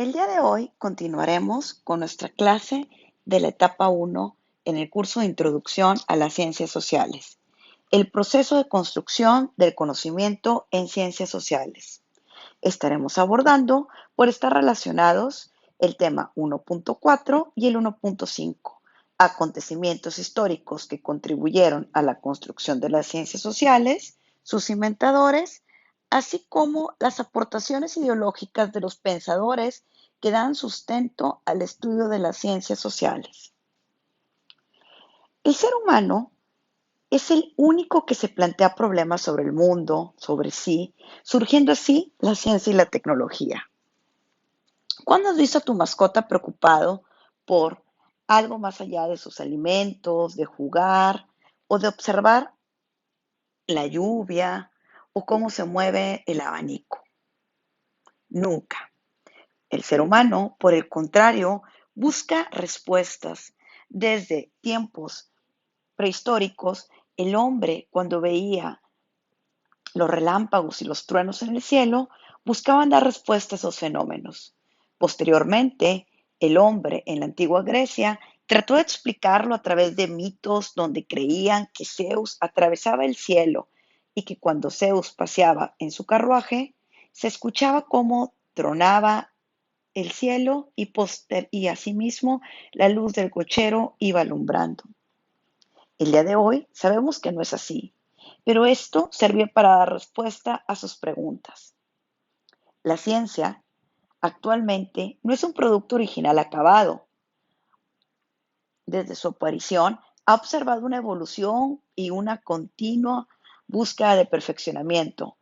El día de hoy continuaremos con nuestra clase de la etapa 1 en el curso de Introducción a las Ciencias Sociales, el proceso de construcción del conocimiento en ciencias sociales. Estaremos abordando, por estar relacionados, el tema 1.4 y el 1.5, acontecimientos históricos que contribuyeron a la construcción de las ciencias sociales, sus inventadores, así como las aportaciones ideológicas de los pensadores que dan sustento al estudio de las ciencias sociales. El ser humano es el único que se plantea problemas sobre el mundo, sobre sí, surgiendo así la ciencia y la tecnología. ¿Cuándo has visto a tu mascota preocupado por algo más allá de sus alimentos, de jugar o de observar la lluvia o cómo se mueve el abanico? Nunca. El ser humano, por el contrario, busca respuestas. Desde tiempos prehistóricos, el hombre, cuando veía los relámpagos y los truenos en el cielo, buscaban dar respuesta a esos fenómenos. Posteriormente, el hombre en la antigua Grecia trató de explicarlo a través de mitos donde creían que Zeus atravesaba el cielo y que cuando Zeus paseaba en su carruaje, se escuchaba cómo tronaba el cielo y asimismo la luz del cochero iba alumbrando. El día de hoy sabemos que no es así, pero esto sirvió para dar respuesta a sus preguntas. La ciencia actualmente no es un producto original acabado. Desde su aparición ha observado una evolución y una continua búsqueda de perfeccionamiento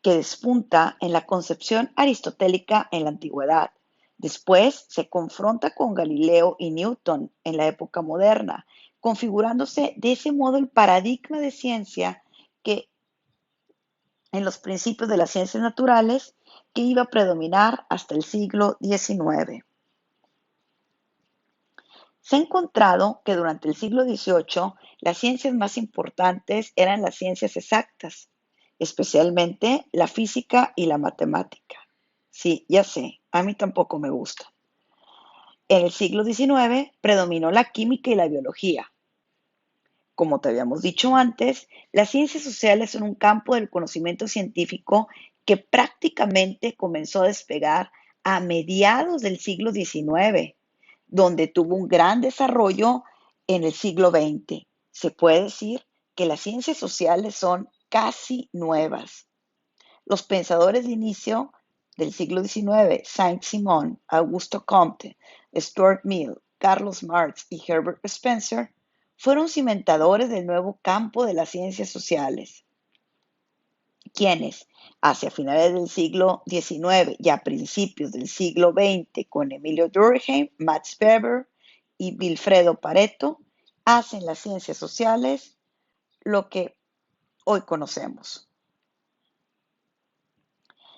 que despunta en la concepción aristotélica en la antigüedad. Después se confronta con Galileo y Newton en la época moderna, configurándose de ese modo el paradigma de ciencia que en los principios de las ciencias naturales que iba a predominar hasta el siglo XIX. Se ha encontrado que durante el siglo XVIII las ciencias más importantes eran las ciencias exactas, especialmente la física y la matemática. Sí, ya sé, a mí tampoco me gusta. En el siglo XIX predominó la química y la biología. Como te habíamos dicho antes, las ciencias sociales son un campo del conocimiento científico que prácticamente comenzó a despegar a mediados del siglo XIX, donde tuvo un gran desarrollo en el siglo XX. Se puede decir que las ciencias sociales son casi nuevas. Los pensadores de inicio del siglo XIX, Saint-Simon, Augusto Comte, Stuart Mill, Carlos Marx y Herbert Spencer, fueron cimentadores del nuevo campo de las ciencias sociales, quienes hacia finales del siglo XIX y a principios del siglo XX, con Emilio Durkheim, Max Weber y Vilfredo Pareto, hacen las ciencias sociales lo que hoy conocemos.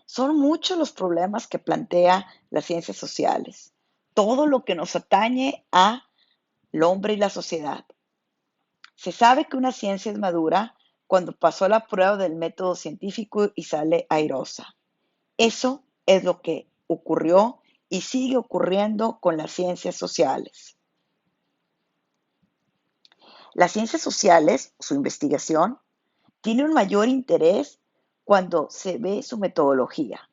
Son muchos los problemas que plantea las ciencias sociales, todo lo que nos atañe al hombre y la sociedad. Se sabe que una ciencia es madura cuando pasó la prueba del método científico y sale airosa. Eso es lo que ocurrió y sigue ocurriendo con las ciencias sociales. Las ciencias sociales, su investigación, tiene un mayor interés cuando se ve su metodología.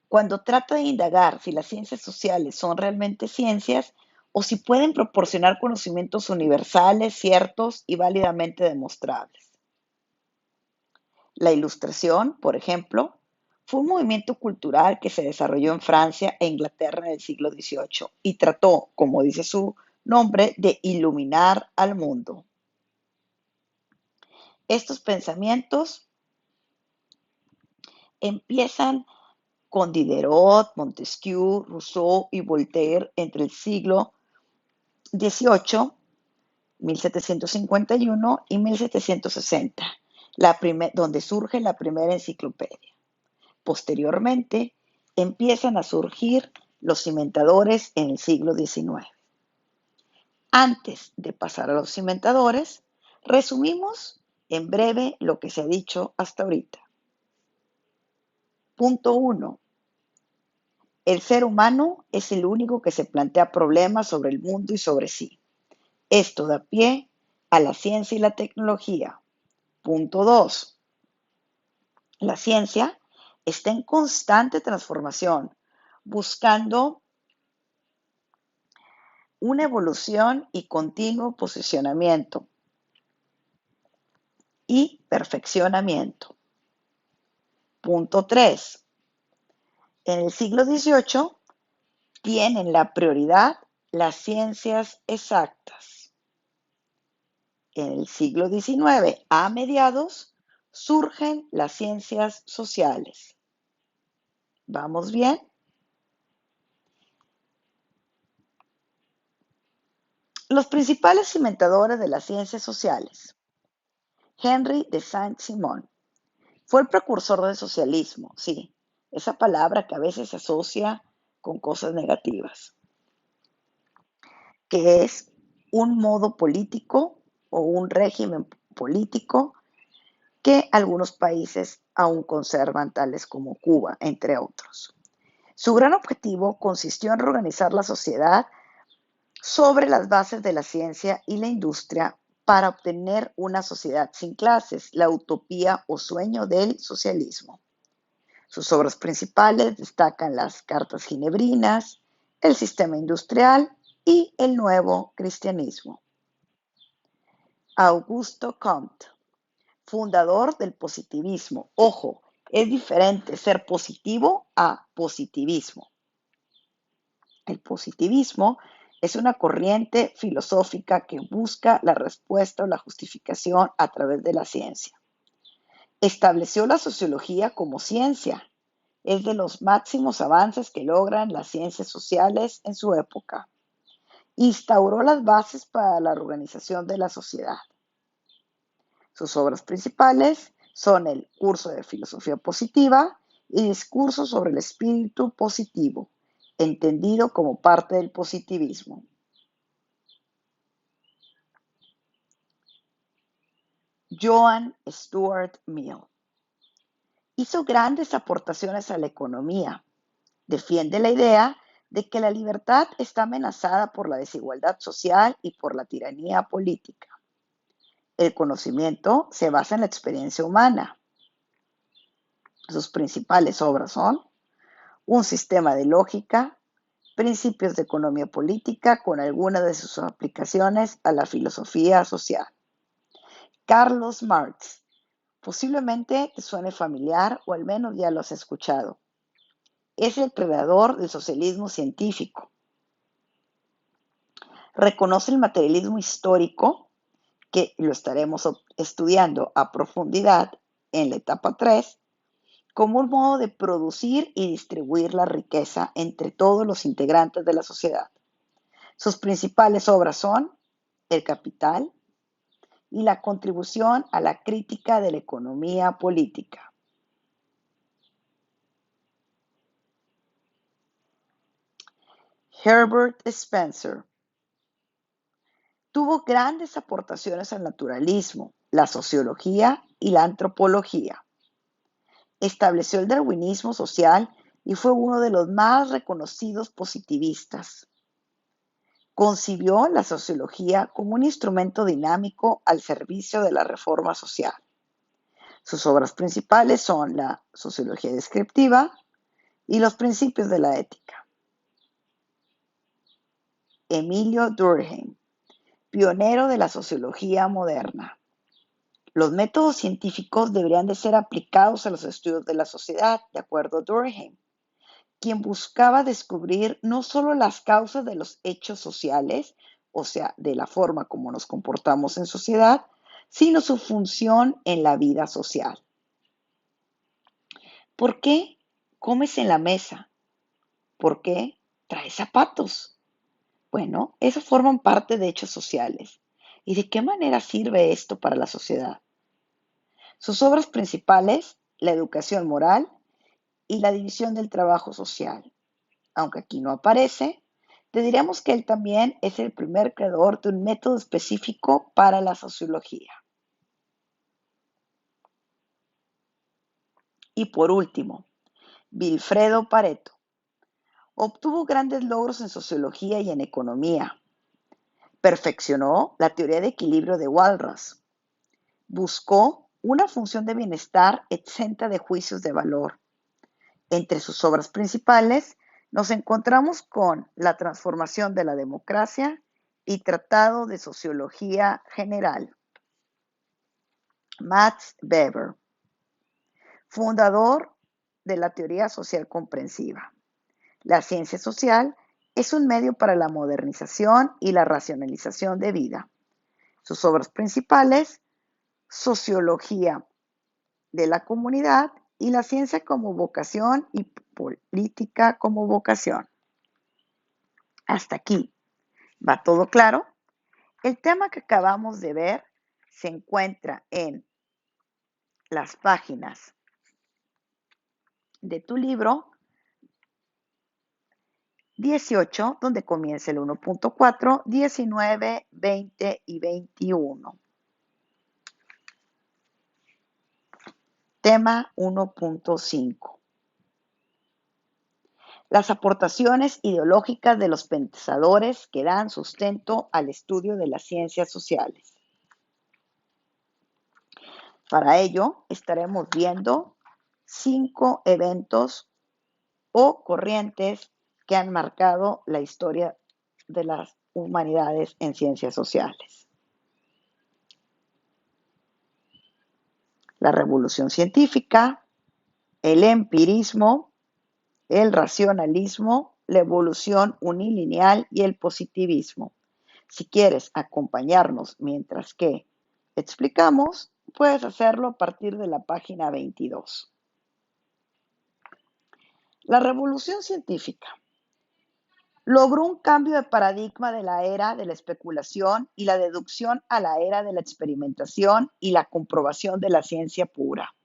Cuando trata de indagar si las ciencias sociales son realmente ciencias o si pueden proporcionar conocimientos universales, ciertos y válidamente demostrables. La Ilustración, por ejemplo, fue un movimiento cultural que se desarrolló en Francia e Inglaterra en el siglo XVIII y trató, como dice su nombre, de iluminar al mundo. Estos pensamientos empiezan con Diderot, Montesquieu, Rousseau y Voltaire entre el siglo XVIII, 1751 y 1760, donde surge la primera enciclopedia. Posteriormente, empiezan a surgir los cimentadores en el siglo XIX. Antes de pasar a los cimentadores, resumimos en breve lo que se ha dicho hasta ahorita. Punto 1. El ser humano es el único que se plantea problemas sobre el mundo y sobre sí. Esto da pie a la ciencia y la tecnología. Punto 2. La ciencia está en constante transformación, buscando una evolución y continuo posicionamiento y perfeccionamiento. Punto 3. En el siglo XVIII tienen la prioridad las ciencias exactas. En el siglo XIX, a mediados, surgen las ciencias sociales. ¿Vamos bien? Los principales inventadores de las ciencias sociales. Henry de Saint-Simon fue el precursor del socialismo, sí, esa palabra que a veces se asocia con cosas negativas, que es un modo político o un régimen político que algunos países aún conservan, tales como Cuba, entre otros. Su gran objetivo consistió en reorganizar la sociedad sobre las bases de la ciencia y la industria para obtener una sociedad sin clases, la utopía o sueño del socialismo. Sus obras principales destacan las Cartas Ginebrinas, el sistema industrial y el nuevo cristianismo. Augusto Comte, fundador del positivismo. Ojo, es diferente ser positivo a positivismo. El positivismo es una corriente filosófica que busca la respuesta o la justificación a través de la ciencia. Estableció la sociología como ciencia. Es de los máximos avances que logran las ciencias sociales en su época. Instauró las bases para la organización de la sociedad. Sus obras principales son el Curso de Filosofía Positiva y Discurso sobre el Espíritu Positivo, entendido como parte del positivismo. Joan Stuart Mill hizo grandes aportaciones a la economía. Defiende la idea de que la libertad está amenazada por la desigualdad social y por la tiranía política. El conocimiento se basa en la experiencia humana. Sus principales obras son Un sistema de lógica, Principios de economía política con algunas de sus aplicaciones a la filosofía social. Carlos Marx, posiblemente te suene familiar o al menos ya lo has escuchado. Es el creador del socialismo científico. Reconoce el materialismo histórico, que lo estaremos estudiando a profundidad en la etapa 3, como un modo de producir y distribuir la riqueza entre todos los integrantes de la sociedad. Sus principales obras son El Capital y la contribución a la crítica de la economía política. Herbert Spencer tuvo grandes aportaciones al naturalismo, la sociología y la antropología. Estableció el darwinismo social y fue uno de los más reconocidos positivistas. Concibió la sociología como un instrumento dinámico al servicio de la reforma social. Sus obras principales son la Sociología descriptiva y los Principios de la ética. Emilio Durkheim, pionero de la sociología moderna. Los métodos científicos deberían de ser aplicados a los estudios de la sociedad, de acuerdo a Durkheim, quien buscaba descubrir no solo las causas de los hechos sociales, o sea, de la forma como nos comportamos en sociedad, sino su función en la vida social. ¿Por qué comes en la mesa? ¿Por qué traes zapatos? Bueno, eso forman parte de hechos sociales. ¿Y de qué manera sirve esto para la sociedad? Sus obras principales, la educación moral y la división del trabajo social. Aunque aquí no aparece, te diremos que él también es el primer creador de un método específico para la sociología. Y por último, Vilfredo Pareto, Obtuvo grandes logros en sociología y en economía. Perfeccionó la teoría de equilibrio de Walras. Buscó una función de bienestar exenta de juicios de valor. Entre sus obras principales nos encontramos con La transformación de la democracia y Tratado de Sociología General. Max Weber, fundador de la teoría social comprensiva. La ciencia social es un medio para la modernización y la racionalización de vida. Sus obras principales, Sociología de la comunidad y la ciencia como vocación y política como vocación. Hasta aquí. ¿Va todo claro? El tema que acabamos de ver se encuentra en las páginas de tu libro 18, donde comienza el 1.4, 19, 20 y 21. Tema 1.5. Las aportaciones ideológicas de los pensadores que dan sustento al estudio de las ciencias sociales. Para ello, estaremos viendo 5 eventos o corrientes que han marcado la historia de las humanidades en ciencias sociales. La revolución científica, el empirismo, el racionalismo, la evolución unilineal y el positivismo. Si quieres acompañarnos mientras que explicamos, puedes hacerlo a partir de la página 22. La revolución científica logró un cambio de paradigma de la era de la especulación y la deducción a la era de la experimentación y la comprobación de la ciencia pura.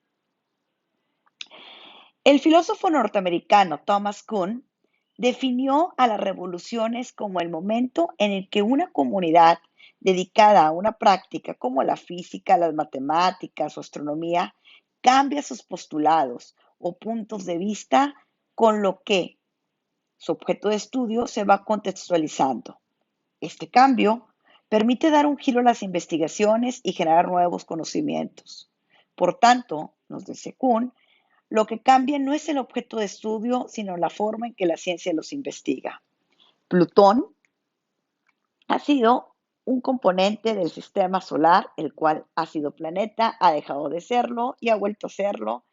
El filósofo norteamericano Thomas Kuhn definió a las revoluciones como el momento en el que una comunidad dedicada a una práctica como la física, las matemáticas o astronomía cambia sus postulados o puntos de vista, con lo que su objeto de estudio se va contextualizando. Este cambio permite dar un giro a las investigaciones y generar nuevos conocimientos. Por tanto, nos dice Kuhn, lo que cambia no es el objeto de estudio, sino la forma en que la ciencia los investiga. Plutón ha sido un componente del sistema solar, el cual ha sido planeta, ha dejado de serlo y ha vuelto a serlo,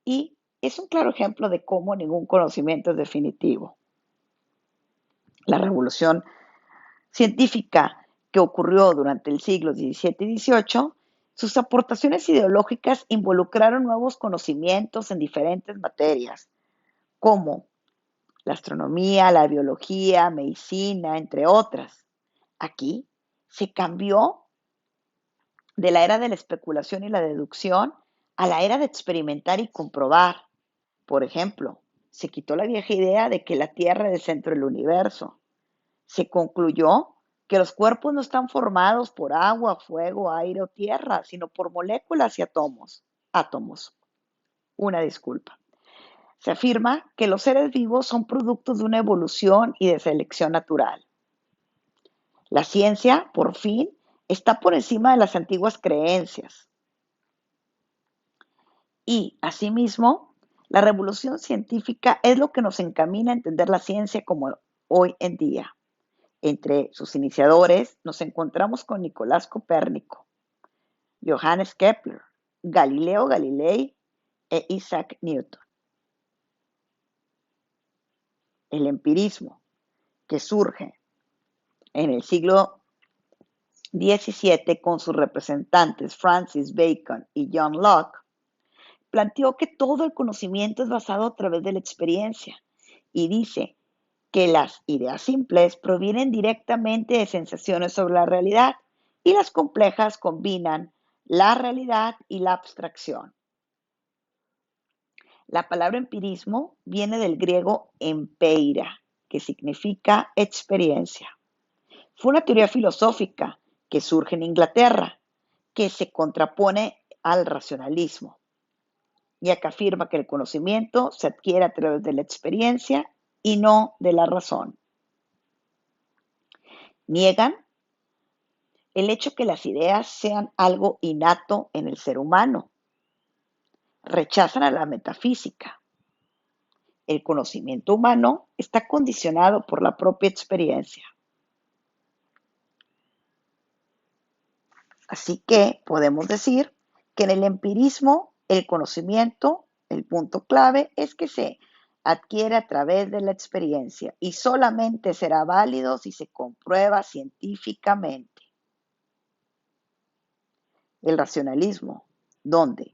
y es un claro ejemplo de cómo ningún conocimiento es definitivo. La revolución científica que ocurrió durante el siglo XVII y XVIII, sus aportaciones ideológicas involucraron nuevos conocimientos en diferentes materias, como la astronomía, la biología, medicina, entre otras. Aquí se cambió de la era de la especulación y la deducción a la era de experimentar y comprobar. Por ejemplo, se quitó la vieja idea de que la Tierra es el centro del universo. Se concluyó que los cuerpos no están formados por agua, fuego, aire o tierra, sino por moléculas y átomos. Una disculpa. Se afirma que los seres vivos son productos de una evolución y de selección natural. La ciencia, por fin, está por encima de las antiguas creencias. Y, asimismo, la revolución científica es lo que nos encamina a entender la ciencia como hoy en día. Entre sus iniciadores nos encontramos con Nicolás Copérnico, Johannes Kepler, Galileo Galilei e Isaac Newton. El empirismo, que surge en el siglo XVII con sus representantes Francis Bacon y John Locke, planteó que todo el conocimiento es basado a través de la experiencia y dice que las ideas simples provienen directamente de sensaciones sobre la realidad y las complejas combinan la realidad y la abstracción. La palabra empirismo viene del griego empeira, que significa experiencia. Fue una teoría filosófica que surge en Inglaterra, que se contrapone al racionalismo, ya que afirma que el conocimiento se adquiere a través de la experiencia y no de la razón. Niegan el hecho que las ideas sean algo innato en el ser humano. Rechazan a la metafísica. El conocimiento humano está condicionado por la propia experiencia. Así que podemos decir que en el empirismo el conocimiento, el punto clave es que se adquiere a través de la experiencia y solamente será válido si se comprueba científicamente. El racionalismo, donde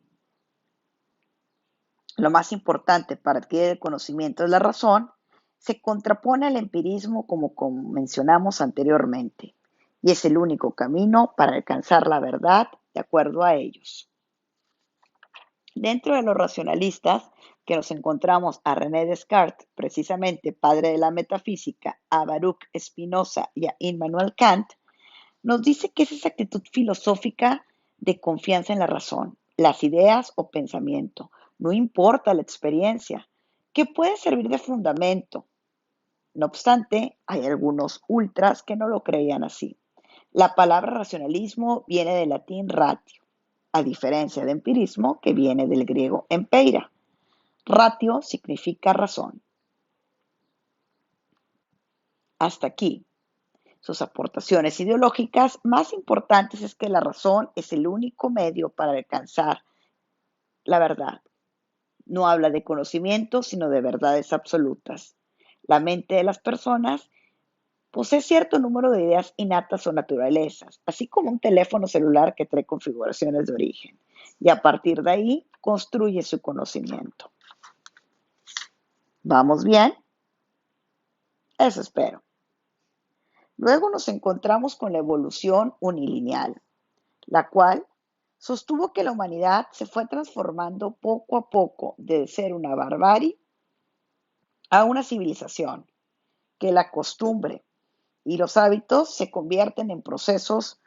lo más importante para adquirir el conocimiento es la razón, se contrapone al empirismo como mencionamos anteriormente, y es el único camino para alcanzar la verdad de acuerdo a ellos. Dentro de los racionalistas, que nos encontramos a René Descartes, precisamente padre de la metafísica, a Baruch Spinoza y a Immanuel Kant, nos dice que es esa actitud filosófica de confianza en la razón, las ideas o pensamiento, no importa la experiencia, que puede servir de fundamento. No obstante, hay algunos ultras que no lo creían así. La palabra racionalismo viene del latín ratio, a diferencia de empirismo, que viene del griego empeira. Ratio significa razón. Hasta aquí. Sus aportaciones ideológicas más importantes es que la razón es el único medio para alcanzar la verdad. No habla de conocimiento, sino de verdades absolutas. La mente de las personas posee cierto número de ideas innatas o naturalezas, así como un teléfono celular que trae configuraciones de origen, y a partir de ahí construye su conocimiento. ¿Vamos bien? Eso espero. Luego nos encontramos con la evolución unilineal, la cual sostuvo que la humanidad se fue transformando poco a poco de ser una barbarie a una civilización, que la costumbre y los hábitos se convierten en procesos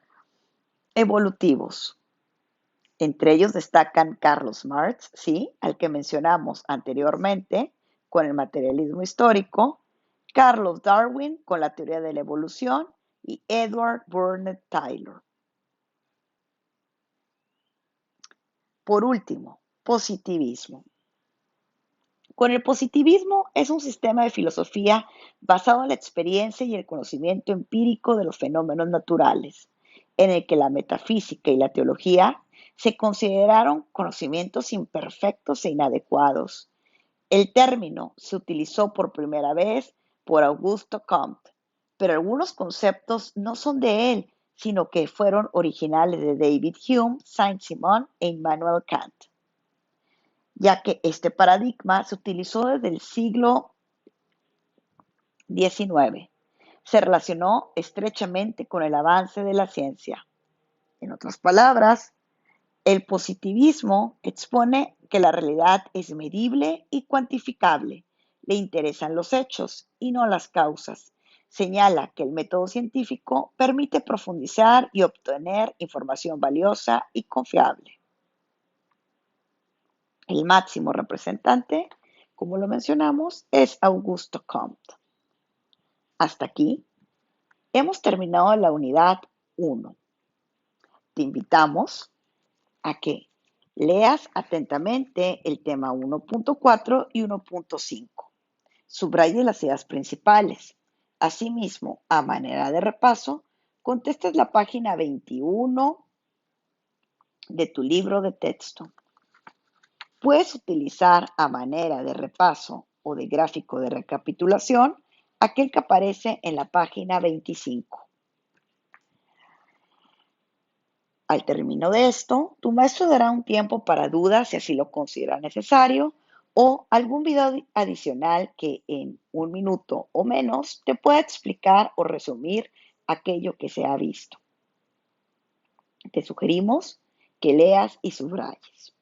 evolutivos. Entre ellos destacan Carlos Marx, ¿sí?, al que mencionamos anteriormente, con el materialismo histórico, Carlos Darwin con la teoría de la evolución y Edward Burnett Tylor. Por último, positivismo. Con el positivismo es un sistema de filosofía basado en la experiencia y el conocimiento empírico de los fenómenos naturales, en el que la metafísica y la teología se consideraron conocimientos imperfectos e inadecuados. El término se utilizó por primera vez por Augusto Comte, pero algunos conceptos no son de él, sino que fueron originales de David Hume, Saint-Simon e Immanuel Kant, ya que este paradigma se utilizó desde el siglo XIX. Se relacionó estrechamente con el avance de la ciencia. En otras palabras, el positivismo expone que la realidad es medible y cuantificable. Le interesan los hechos y no las causas. Señala que el método científico permite profundizar y obtener información valiosa y confiable. El máximo representante, como lo mencionamos, es Augusto Comte. Hasta aquí hemos terminado la unidad 1. Te invitamos a que leas atentamente el tema 1.4 y 1.5. Subraye las ideas principales. Asimismo, a manera de repaso, contestes la página 21 de tu libro de texto. Puedes utilizar a manera de repaso o de gráfico de recapitulación aquel que aparece en la página 25. Al término de esto, tu maestro dará un tiempo para dudas si así lo considera necesario o algún video adicional que en 1 minuto o menos te pueda explicar o resumir aquello que se ha visto. Te sugerimos que leas y subrayes.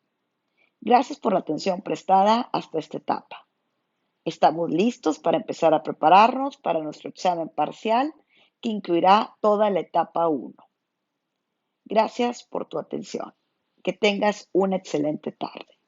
Gracias por la atención prestada hasta esta etapa. Estamos listos para empezar a prepararnos para nuestro examen parcial que incluirá toda la etapa 1. Gracias por tu atención. Que tengas una excelente tarde.